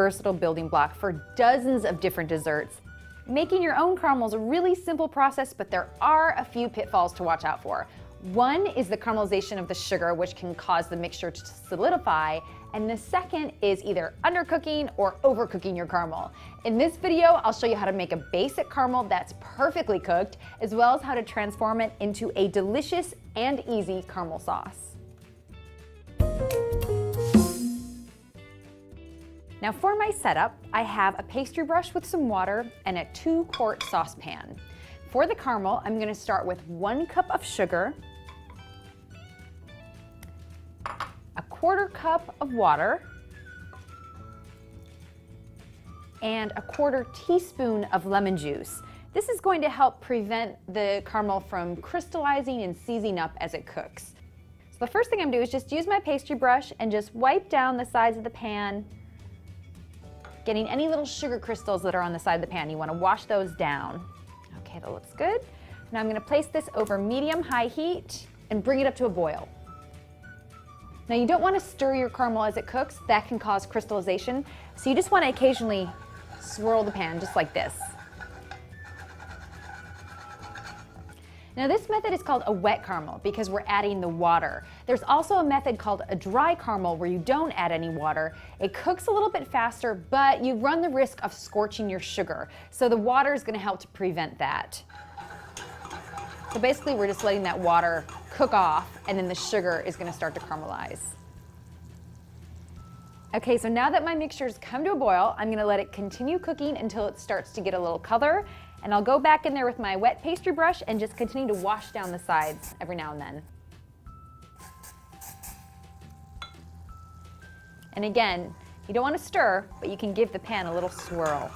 versatile building block for dozens of different desserts. Making your own caramel is a really simple process, but there are a few pitfalls to watch out for. One is the caramelization of the sugar, which can cause the mixture to solidify, and the second is either undercooking or overcooking your caramel. In this video, I'll show you how to make a basic caramel that's perfectly cooked, as well as how to transform it into a delicious and easy caramel sauce. Now for my setup, I have a pastry brush with some water and a 2-quart saucepan. For the caramel, I'm gonna start with 1 cup of sugar, a 1/4 cup of water, and a 1/4 teaspoon of lemon juice. This is going to help prevent the caramel from crystallizing and seizing up as it cooks. So the first thing I'm gonna do is just use my pastry brush and just wipe down the sides of the pan, getting any little sugar crystals that are on the side of the pan. You wanna wash those down. Okay, that looks good. Now I'm gonna place this over medium-high heat and bring it up to a boil. Now you don't wanna stir your caramel as it cooks. That can cause crystallization. So you just wanna occasionally swirl the pan just like this. Now this method is called a wet caramel because we're adding the water. There's also a method called a dry caramel where you don't add any water. It cooks a little bit faster, but you run the risk of scorching your sugar. So the water is gonna help to prevent that. So basically we're just letting that water cook off and then the sugar is gonna start to caramelize. Okay, so now that my mixture's come to a boil, I'm gonna let it continue cooking until it starts to get a little color. And I'll go back in there with my wet pastry brush and just continue to wash down the sides every now and then. And again, you don't want to stir, but you can give the pan a little swirl.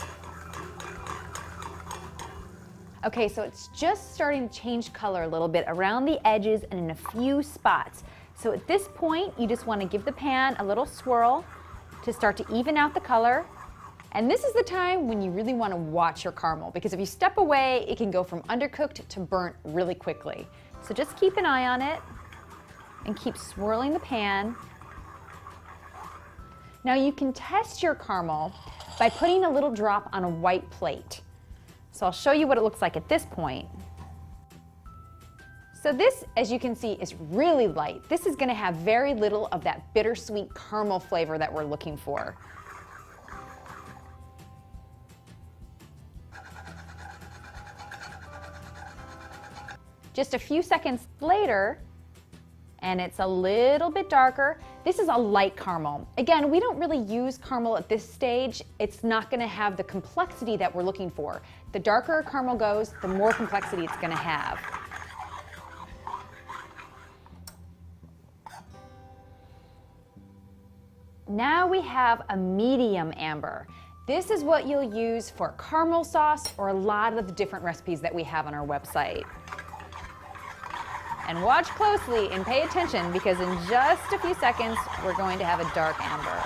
Okay, so it's just starting to change color a little bit around the edges and in a few spots. So at this point, you just want to give the pan a little swirl to start to even out the color. And this is the time when you really want to watch your caramel, because if you step away, it can go from undercooked to burnt really quickly. So just keep an eye on it and keep swirling the pan. Now you can test your caramel by putting a little drop on a white plate. So I'll show you what it looks like at this point. So this, as you can see, is really light. This is going to have very little of that bittersweet caramel flavor that we're looking for. Just a few seconds later, and it's a little bit darker. This is a light caramel. Again, we don't really use caramel at this stage. It's not gonna have the complexity that we're looking for. The darker a caramel goes, the more complexity it's gonna have. Now we have a medium amber. This is what you'll use for caramel sauce or a lot of the different recipes that we have on our website. And watch closely and pay attention because in just a few seconds, we're going to have a dark amber.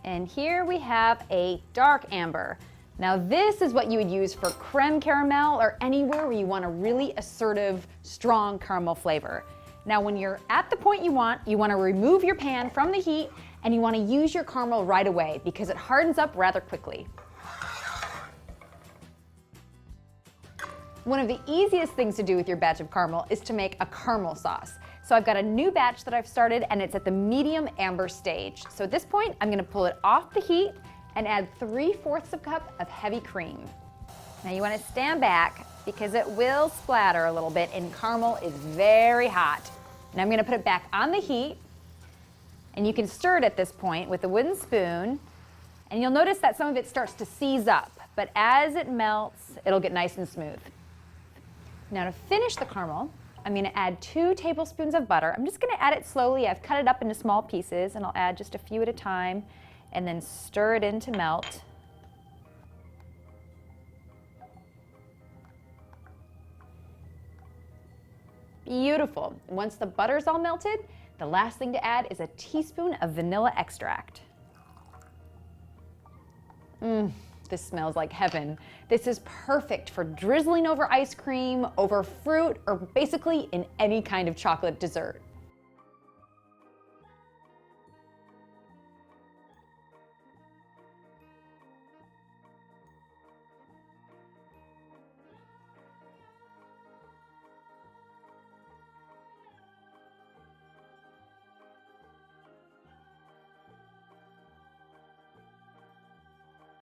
And here we have a dark amber. Now this is what you would use for creme caramel or anywhere where you want a really assertive, strong caramel flavor. Now when you're at the point you want to remove your pan from the heat and you want to use your caramel right away because it hardens up rather quickly. One of the easiest things to do with your batch of caramel is to make a caramel sauce. So I've got a new batch that I've started and it's at the medium amber stage. So at this point, I'm gonna pull it off the heat and add 3/4 cup of heavy cream. Now you wanna stand back because it will splatter a little bit and caramel is very hot. Now I'm gonna put it back on the heat and you can stir it at this point with a wooden spoon and you'll notice that some of it starts to seize up, but as it melts, it'll get nice and smooth. Now to finish the caramel, I'm gonna add 2 tablespoons of butter. I'm just gonna add it slowly. I've cut it up into small pieces and I'll add just a few at a time and then stir it in to melt. Beautiful. Once the butter's all melted, the last thing to add is a teaspoon of vanilla extract. This smells like heaven. This is perfect for drizzling over ice cream, over fruit, or basically in any kind of chocolate dessert.